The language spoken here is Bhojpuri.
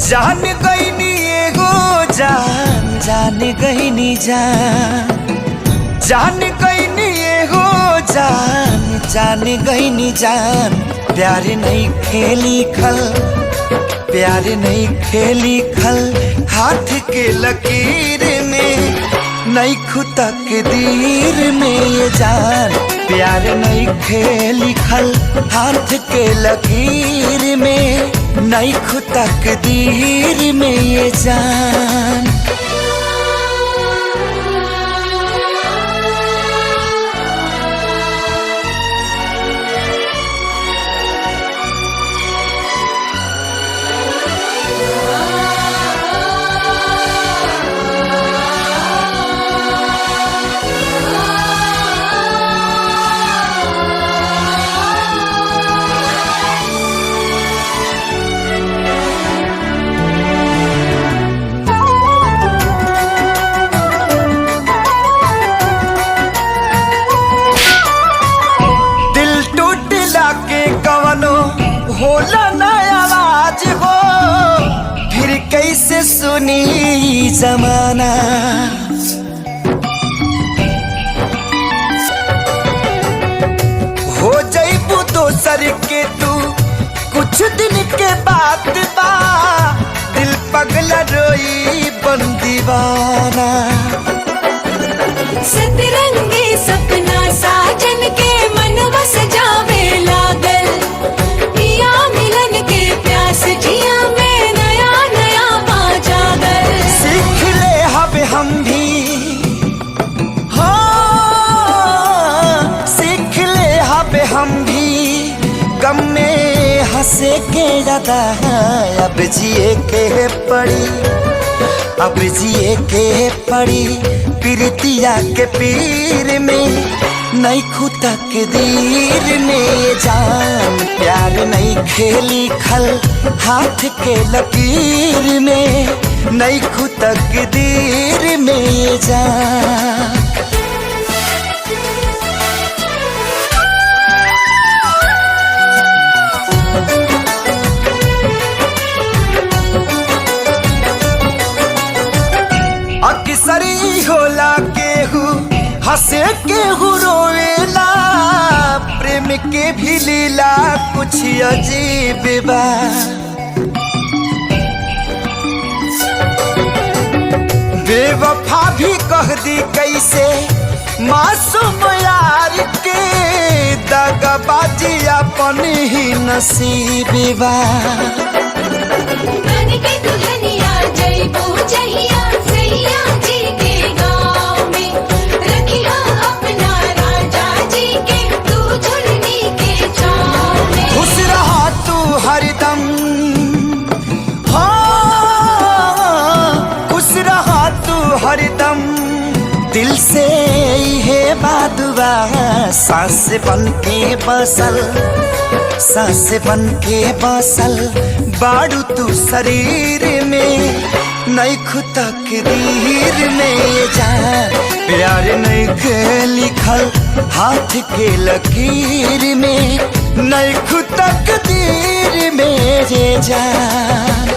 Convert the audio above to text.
जान गईनी एगो जान, जान गईनी जान, जान गईनी एगो जान, जान गईनी जान। प्यार नहीं खेली खल, प्यार नहीं खेली खल, हाथ के लकीर में नहीं खुदा के दीर में ये जान। प्यार नहीं खेली खल, हाथ के लकीर में नहीं खुदा के दीर में ये जान। होला ना आवाज हो, फिर कैसे सुनी जमाना। हो जाइबू दोसर के तू कुछ दिन के बाद बा, दिल पगला रोई बन दीवाना। सतरंगी सपना साजन के मनवा सजावे लागल, मिलन के प्यास जिया में नया नया बाजागर। सीख ले हब हम भी, हाँ सीख ले हब हम भी, गम में हंसे के ज्यादा अब जिए के पड़ी, अब जिए के पड़ी। प्रीतिया के पीर में नहीं खुदा के दीर में जान। प्यार नहीं खेली खल, हाथ के लकीर में नहीं खुदा के दीर में जान। अक्सरी होला केहू हंसे केहू रोवेला, प्रेम के भी लीला कुछ अजीब बा। बेवफा भी कह दी कैसे मासूम यार के, दगाबाजी अपन ही नसीब बा। बन के दुल्हनिया जइबू जहिया सैया जी के गाँव में, रखिया अपना राजा जी के तू झुलनी के छाँव में। खुश रहा तू हरदम, हाँ खुश रहा तू हरदम, दिल से ये बादुआ सांस बन के बसल, सांस बन के बसल बाड़ू तू शरीर में नहीं खुदा के दीर में जान। प्यार नहीं के लिखल, हाथ के लकीर में नहीं खुदा के दीर में जान।